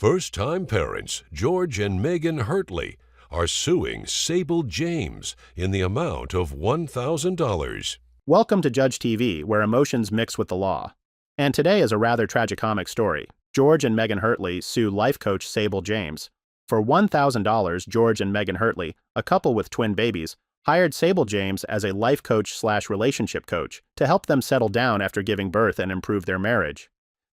First-time parents George and Megan Hurtley are suing Sable James in the amount of $1,000. Welcome to Judge TV, where emotions mix with the law. And today is a rather tragicomic story. George and Megan Hurtley sue life coach Sable James. For $1,000, George and Megan Hurtley, a couple with twin babies, hired Sable James as a life coach/relationship coach to help them settle down after giving birth and improve their marriage.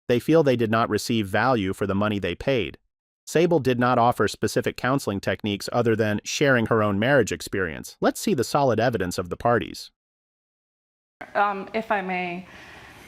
They feel they did not receive value for the money they paid. Sable did not offer specific counseling techniques other than sharing her own marriage experience. Let's see the solid evidence of the parties. If I may.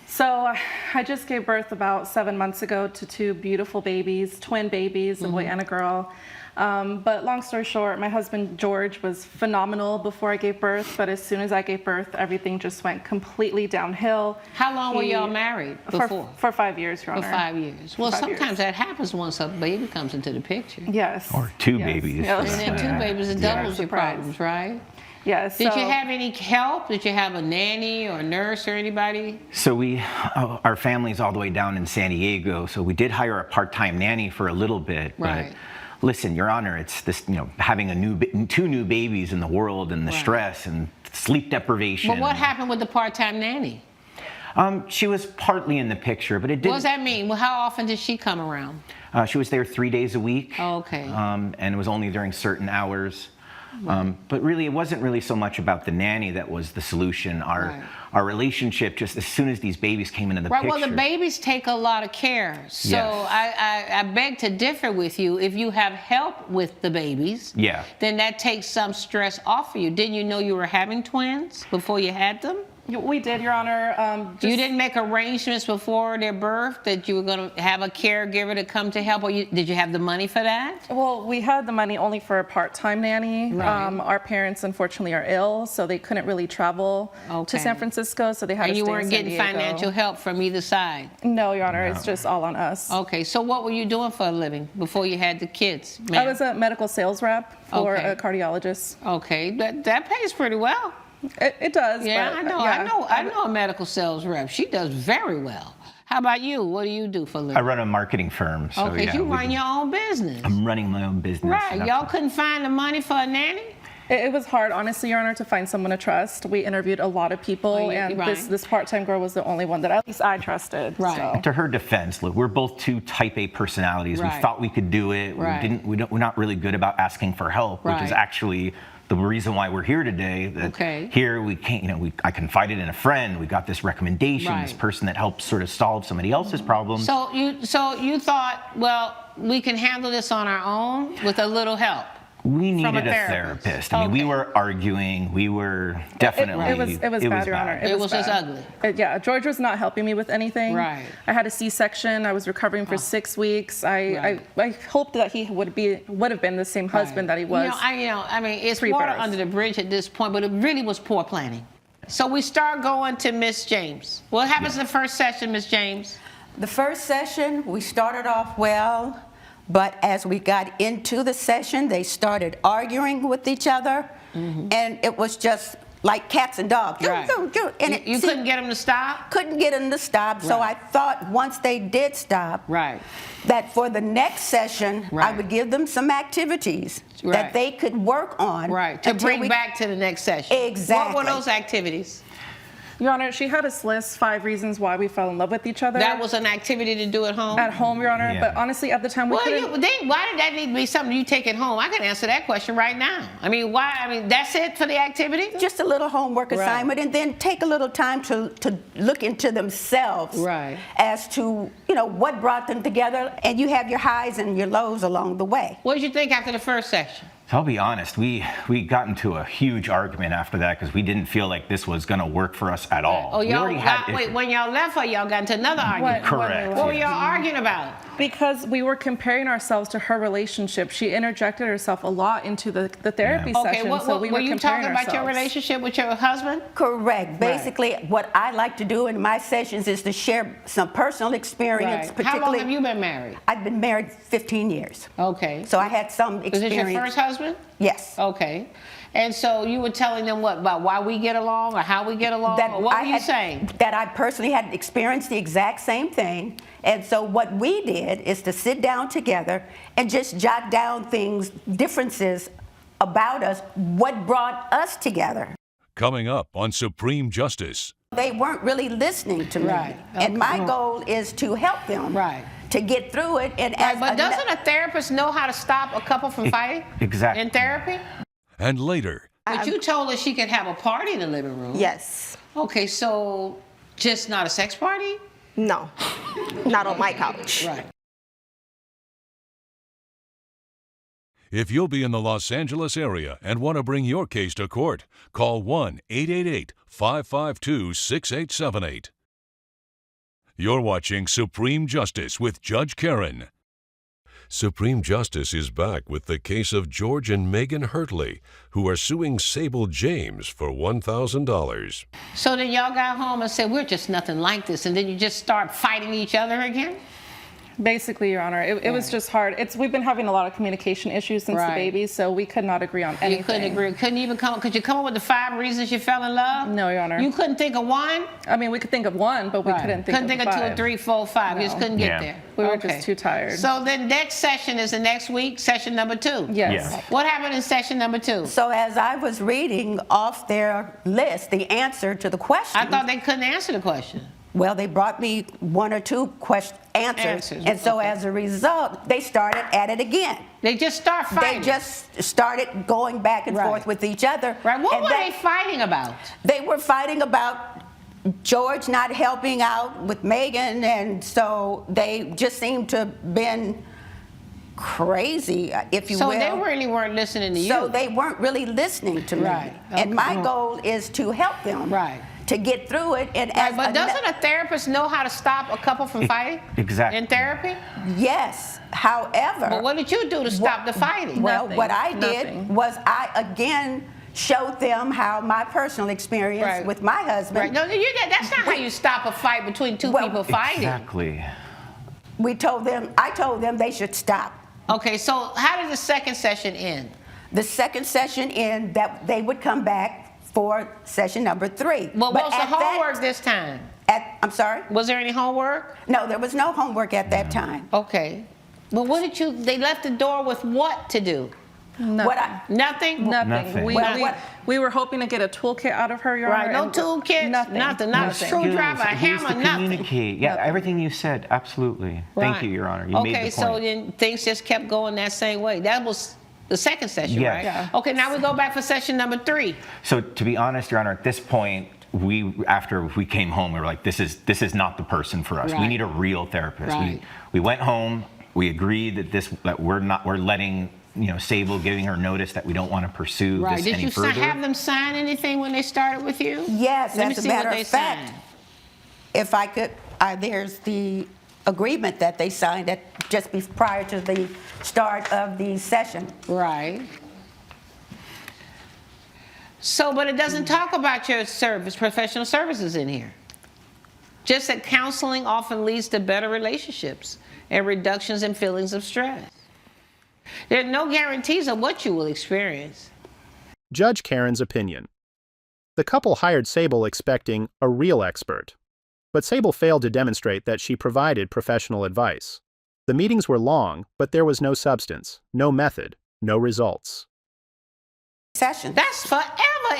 So I just gave birth about 7 months ago to two beautiful babies, twin babies, a boy and a girl. But long story short, my husband George was phenomenal before I gave birth, but as soon as I gave birth, everything just went completely downhill. How long were y'all married before? For 5 years, Your Honor. For 5 years. Well, sometimes that happens once a baby comes into the picture. Yes. Or two babies. Yes. And then two babies, it doubles your problems, right? Yes. Did you have any help? Did you have a nanny or a nurse or anybody? So our family's all the way down in San Diego, so we did hire a part-time nanny for a little bit. Right. But listen, Your Honor, it's this, having two new babies in the world and the stress and sleep deprivation. But what happened with the part-time nanny? She was partly in the picture, but it didn't. What does that mean? Well, how often did she come around? She was there 3 days a week. Oh, okay. And it was only during certain hours. But really, it wasn't really so much about the nanny that was the solution. Our relationship, just as soon as these babies came into the picture. Well, the babies take a lot of care. So Yes. I beg to differ with you. If you have help with the babies, then that takes some stress off of you. Didn't you know you were having twins before you had them? We did, Your Honor. You didn't make arrangements before their birth that you were going to have a caregiver to come to help, or did you have the money for that? Well, we had the money only for a part-time nanny. Right. Our parents, unfortunately, are ill, so they couldn't really travel to San Francisco, so they had to stay in San Diego. And you weren't getting financial help from either side? No, Your Honor. It's just all on us. Okay, so what were you doing for a living before you had the kids? I was a medical sales rep for a cardiologist. Okay, that pays pretty well. It does. Yeah, but, I know a medical sales rep. She does very well. How about you? What do you do for a living? I run a marketing firm. So okay, you run your own business. I'm running my own business. Right. Y'all couldn't find the money for a nanny? It was hard, honestly, Your Honor, to find someone to trust. We interviewed a lot of people, and this part-time girl was the only one that at least I trusted. Right. So. To her defense, look, we're both two type A personalities. Right. We thought we could do it. Right. We're not really good about asking for help, which is actually the reason why we're here today. Here we can't, I confided in a friend. We got this recommendation, this person that helps sort of solve somebody else's problems. So you thought, well, we can handle this on our own with a little help. We needed a therapist. I mean, we were arguing. We were definitely. It was bad, Your Honor. It was just ugly. Yeah, George was not helping me with anything. Right. I had a C-section. I was recovering for 6 weeks. I hoped that he would have been the same husband that he was. I mean, it's water under the bridge at this point, but it really was poor planning. So we start going to Miss James. What happens in the first session, Miss James? The first session, we started off well. But as we got into the session, they started arguing with each other, and it was just like cats and dogs. Right. And you couldn't get them to stop? Couldn't get them to stop, so I thought once they did stop, that for the next session, I would give them some activities that they could work on. Right, to bring back to the next session. Exactly. What were those activities? Your Honor, she had us list 5 reasons why we fell in love with each other. That was an activity to do at home? At home, Your Honor. But honestly, at the time, we couldn't. Why did that need to be something you take at home? I can answer that question right now. I mean, why? I mean, that's it for the activity? Just a little homework assignment, and then take a little time to look into themselves as to, what brought them together. And you have your highs and your lows along the way. What did you think after the first section? I'll be honest, we got into a huge argument after that because we didn't feel like this was going to work for us at all. Oh, when y'all left, or y'all got into another argument? Correct. What were y'all arguing about? Because we were comparing ourselves to her relationship. She interjected herself a lot into the therapy session. Were you talking about your relationship with your husband? Correct. Basically, what I like to do in my sessions is to share some personal experience. How long have you been married? I've been married 15 years. Okay. So I had some experience. Was this your first husband? husband? Yes. Okay. And so you were telling them what, about why we get along or how we get along? Or what were you saying? That I personally had experienced the exact same thing. And so what we did is to sit down together and just jot down things, differences about us, what brought us together. Coming up on Supreme Justice. They weren't really listening to me. Right. Okay. And my goal is to help them. Right. To get through it. And but doesn't a therapist know how to stop a couple from fighting? Exactly. In therapy? And later. But you told her she could have a party in the living room. Yes. Okay, so just not a sex party? No, not on my couch. Right. If you'll be in the Los Angeles area and want to bring your case to court, call 1-888-552-6878. You're watching Supreme Justice with Judge Karen. Supreme Justice is back with the case of George and Megan Hurtley, who are suing Sable James for $1,000. So then y'all got home and said, we're just nothing like this, and then you just start fighting each other again? Basically, Your Honor, it was just hard. We've been having a lot of communication issues since the baby, so we could not agree on anything. You couldn't agree. Could you come up with the 5 reasons you fell in love? No, Your Honor. You couldn't think of one? I mean, we could think of one, but we couldn't think of 5. 2 or 3, 4, 5. No. You just couldn't get there. We were just too tired. So then next session is the next week, session number 2. Yes. Yeah. What happened in session number 2? So as I was reading off their list, the answer to the question. I thought they couldn't answer the question. Well, they brought me 1 or 2 answers. And so as a result, they started at it again. They just start fighting. They just started going back and forth with each other. Right. What were they fighting about? They were fighting about George not helping out with Megan, and so they just seemed to have been crazy, if you will. So they really weren't listening to you. So they weren't really listening to me. Right. And my goal is to help them. Right. To get through it. And but doesn't a therapist know how to stop a couple from fighting? Exactly. In therapy? Yes. However. But what did you do to stop the fighting? Well, Nothing. what I did was I again showed them how my personal experience with my husband. Right. No, that's not how you stop a fight between 2 people fighting. Exactly. I told them they should stop. Okay, so how did the second session end? The second session ended that they would come back for session number 3. Well, what was the homework this time? I'm sorry? Was there any homework? No, there was no homework at that time. Okay. But what did they left the door with what to do? Nothing. Nothing. We were hoping to get a toolkit out of her, Your Honor. Right, no toolkit, nothing, not a screwdriver, a hammer, nothing. Communicate. Yeah, everything you said, absolutely. Thank you, Your Honor. You made the point. So then things just kept going that same way. That was the second session, Yes. right? Yeah. Okay, now we go back for session number 3. So to be honest, Your Honor, at this point, after we came home, we were like, this is not the person for us. Right. We need a real therapist. Right. We went home. We agreed that we're letting Sable, giving her notice that we don't want to pursue this any further. Did you have them sign anything when they started with you? Yes, Let me as a see matter what they of fact, signed. if I could, there's the agreement that they signed just prior to the start of the session. Right. So, but it doesn't talk about your professional services in here. Just that counseling often leads to better relationships and reductions in feelings of stress. There are no guarantees of what you will experience. Judge Karen's opinion. The couple hired Sable expecting a real expert, but Sable failed to demonstrate that she provided professional advice. The meetings were long, but there was no substance, no method, no results. Session. That's forever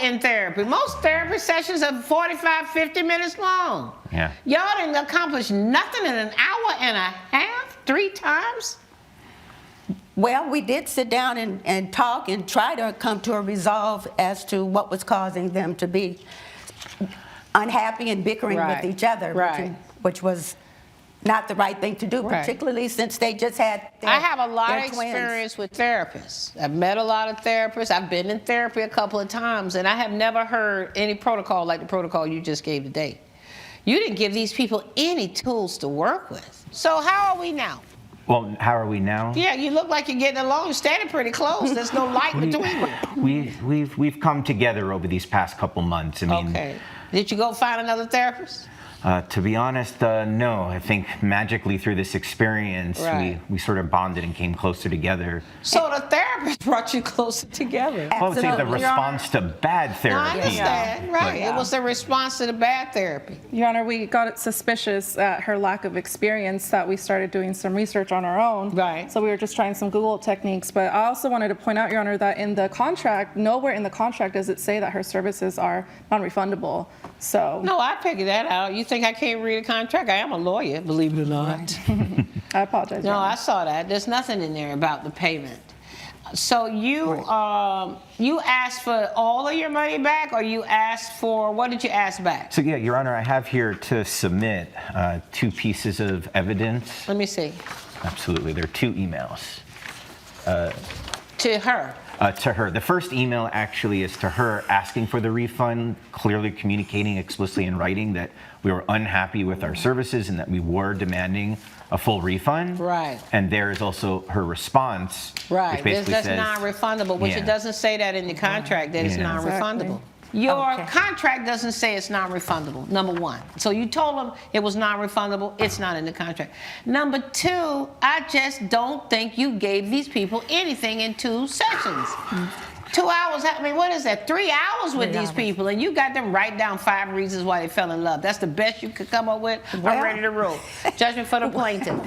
in therapy. Most therapy sessions are 45, 50 minutes long. Yeah. Y'all didn't accomplish nothing in an hour and a half, 3 times? Well, we did sit down and talk and try to come to a resolve as to what was causing them to be unhappy and bickering with each other, which was not the right thing to do, particularly since they just had I have a lot of twins. experience with therapists. I've met a lot of therapists. I've been in therapy a couple of times, and I have never heard any protocol like the protocol you just gave today. You didn't give these people any tools to work with. So how are we now? Well, how are we now? Yeah, you look like you're getting along. You're standing pretty close. There's no light between you. We've come together over these past couple months. I mean, Okay. Did you go find another therapist? To be honest, no. I think magically through this experience, we sort of bonded and came closer together. So the therapist brought you closer together. Well, I would say the response to bad therapy. I understand, right. It was the response to the bad therapy. Your Honor, we got suspicious at her lack of experience that we started doing some research on our own. Right. So we were just trying some Google techniques. But I also wanted to point out, Your Honor, that in the contract, nowhere in the contract does it say that her services are non-refundable. So. No, I figured that out. You think I can't read a contract? I am a lawyer, believe it or not. I apologize. No, I saw that. There's nothing in there about the payment. So you you asked for all of your money back, or you asked for, what did you ask back? So yeah, Your Honor, I have here to submit 2 pieces of evidence. Let me see. Absolutely, there are 2 emails. To her? To her. The first email actually is to her asking for the refund, clearly communicating explicitly in writing that we were unhappy with our services and that we were demanding a full refund. Right. And there is also her response, which basically that's says, non-refundable, which it doesn't say that in the contract, that it's non-refundable. Your contract doesn't say it's non-refundable, number one. So you told them it was non-refundable, it's not in the contract. Number 2, I just don't think you gave these people anything in 2 sessions. 2 hours, I mean, what is that, 3 hours with these people, and you got them write down 5 reasons why they fell in love. That's the best you could come up with? I'm ready to rule. Judgment for the plaintiff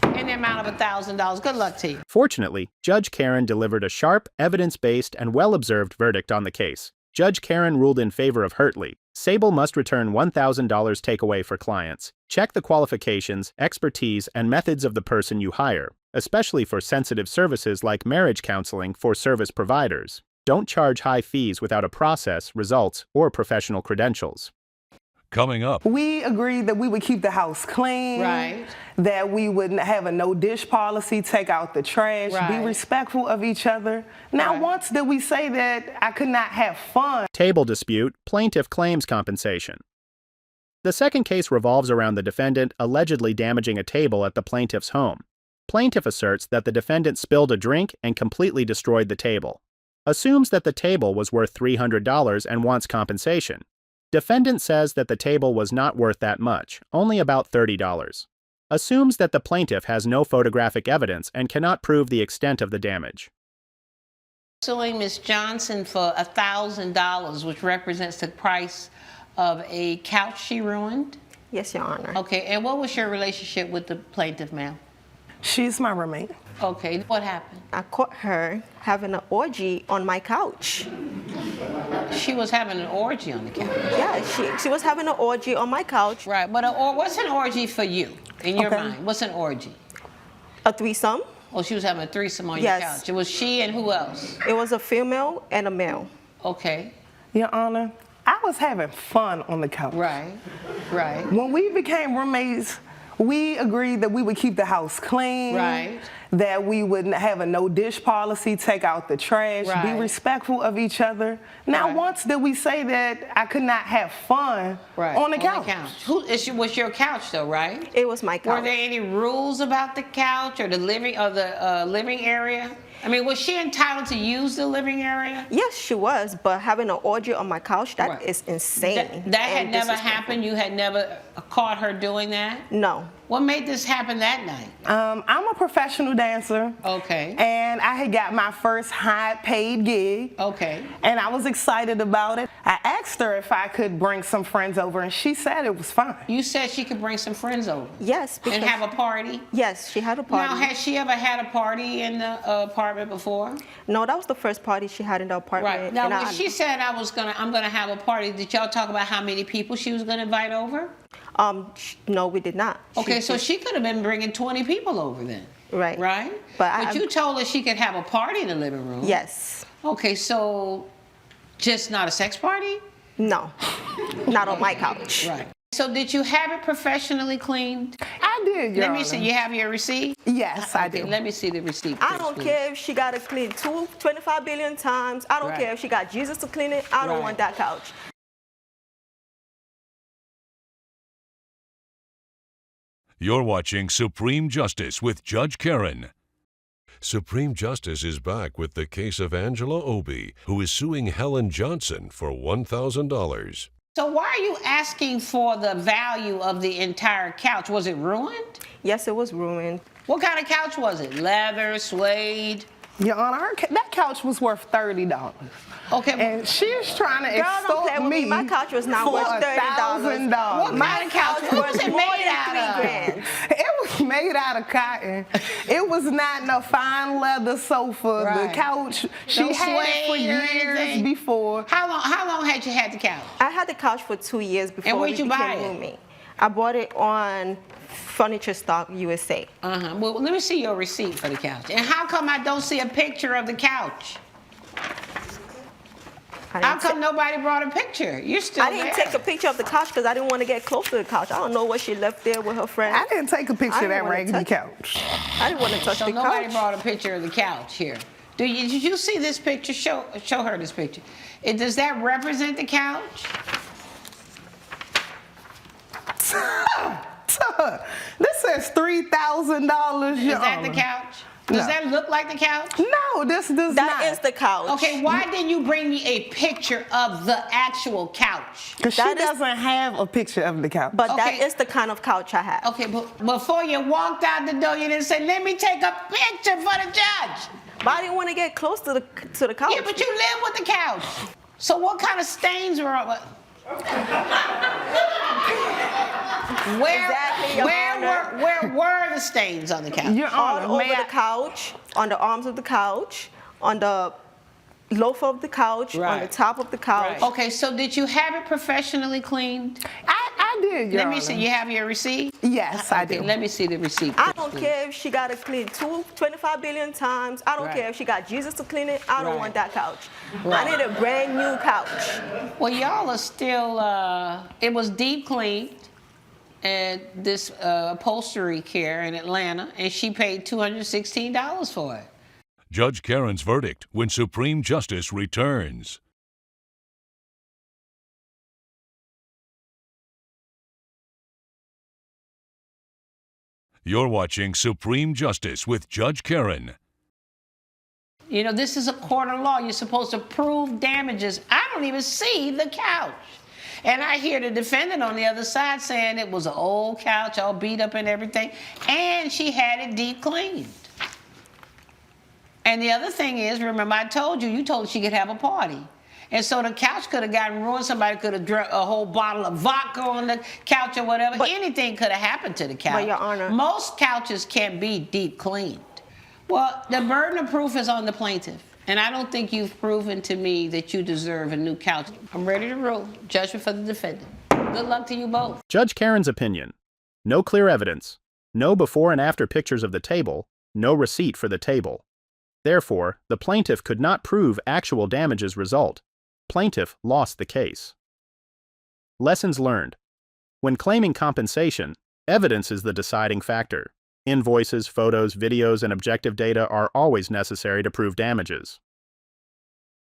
in the amount of $1,000. Good luck to you. Fortunately, Judge Karen delivered a sharp, evidence-based, and well-observed verdict on the case. Judge Karen ruled in favor of Hurtley. Sable must return $1,000 takeaway for clients. Check the qualifications, expertise, and methods of the person you hire, especially for sensitive services like marriage counseling for service providers. Don't charge high fees without a process, results, or professional credentials. Coming up. We agreed that we would keep the house clean, that we would have a no-dish policy, take out the trash, be respectful of each other. Not once did we say that I could not have fun. Table dispute, plaintiff claims compensation. The second case revolves around the defendant allegedly damaging a table at the plaintiff's home. Plaintiff asserts that the defendant spilled a drink and completely destroyed the table. Assumes that the table was worth $300 and wants compensation. Defendant says that the table was not worth that much, only about $30. Assumes that the plaintiff has no photographic evidence and cannot prove the extent of the damage. Suing Ms. Johnson for $1,000, which represents the price of a couch she ruined? Yes, Your Honor. Okay, and what was your relationship with the plaintiff, ma'am? She's my roommate. Okay, what happened? I caught her having an orgy on my couch. She was having an orgy on the couch? Yeah, she was having an orgy on my couch. Right, but what's an orgy for you, in your mind? What's an orgy? A threesome. Oh, she was having a threesome on your couch. It was she and who else? It was a female and a male. Okay. Your Honor, I was having fun on the couch. Right, right. When we became roommates, we agreed that we would keep the house clean, that we would have a no-dish policy, take out the trash, be respectful of each other. Not once did we say that I could not have fun on the couch. It was your couch, though, right? It was my couch. Were there any rules about the couch or the living area? I mean, was she entitled to use the living area? Yes, she was, but having an orgy on my couch, that is insane. That had never happened? You had never caught her doing that? No. What made this happen that night? I'm a professional dancer. Okay. And I had got my first high-paid gig. Okay. And I was excited about it. I asked her if I could bring some friends over, and she said it was fine. You said she could bring some friends over? Yes. And have a party? Yes, she had a party. Now, has she ever had a party in the apartment before? No, that was the first party she had in the apartment. Right. Now, when she said I'm gonna have a party, did y'all talk about how many people she was gonna invite over? No, we did not. Okay, so she could have been bringing 20 people over then. Right. Right? But you told her she could have a party in the living room. Yes. Okay, so just not a sex party? No, not on my couch. Right. So did you have it professionally cleaned? I did, Your Honor. Let me see, you have your receipt? Yes, I do. Let me see the receipt. I don't care if she got it cleaned 25 billion times. I don't care if she got Jesus to clean it. I don't want that couch. You're watching Supreme Justice with Judge Karen. Supreme Justice is back with the case of Angela Obi, who is suing Helen Johnson for $1,000. So why are you asking for the value of the entire couch? Was it ruined? Yes, it was ruined. What kind of couch was it? Leather, suede? Your Honor, that couch was worth $30. Okay. And she's trying to Girl, don't play extort with me. me My couch was not for worth $30. $1,000. What kind of couch? What was it made out of? $3,000. It was made out of cotton. It was not no fine leather sofa. Right. The couch, she had it for suede or years anything? before. How long had you had the couch? I had the couch for 2 years before where'd you buy became it? roommate. I bought it on Furniture Stock USA. Well, let me see your receipt for the couch. And how come I don't see a picture of the couch? How come nobody brought a picture? You're still I didn't there. take a picture of the couch because I didn't want to get close to the couch. I don't know what she left there with her friend. I didn't take a picture of that raggedy couch. I didn't want to touch So the nobody couch. brought a picture of the couch here. Did you see this picture? Show her this picture. Does that represent the couch? This says $3,000. Is that the couch? Does that look like the couch? No, this does not. That is the couch. Okay, why didn't you bring me a picture of the actual couch? Because she doesn't have a picture of the couch. But that is the kind of couch I have. Okay, but before you walked out the door, you didn't say, let me take a picture for the judge. But I didn't want to get close to the couch. Yeah, but you live with the couch. So what kind of stains were on? Where were the stains on the couch? Your Honor, all over the couch, on the arms of the couch, on the loaf of the couch, on the top of the couch. Right. Okay, so did you have it professionally cleaned? I did, Your Honor. Let me see. You have your receipt? Yes, I do. Let me see the receipt. I don't care if she got to clean 25 billion times. I don't care if she got Jesus to clean it. I don't want that couch. I need a brand new couch. Well, y'all are still, it was deep cleaned at this upholstery care in Atlanta, and she paid $216 for it. Judge Karen's verdict when Supreme Justice returns. You're watching Supreme Justice with Judge Karen. You know, this is a court of law. You're supposed to prove damages. I don't even see the couch. And I hear the defendant on the other side saying it was an old couch, all beat up and everything, and she had it deep cleaned. And the other thing is, remember I told you, you told her she could have a party. And so the couch could have gotten ruined. Somebody could have drunk a whole bottle of vodka on the couch or whatever. But anything could have happened to the couch. But, Your Honor, most couches can't be deep cleaned. Well, the burden of proof is on the plaintiff. And I don't think you've proven to me that you deserve a new couch. I'm ready to rule. Judgment for the defendant. Good luck to you both. Judge Karen's opinion. No clear evidence. No before and after pictures of the table. No receipt for the table. Therefore, the plaintiff could not prove actual damages result. Plaintiff lost the case. Lessons learned. When claiming compensation, evidence is the deciding factor. Invoices, photos, videos, and objective data are always necessary to prove damages.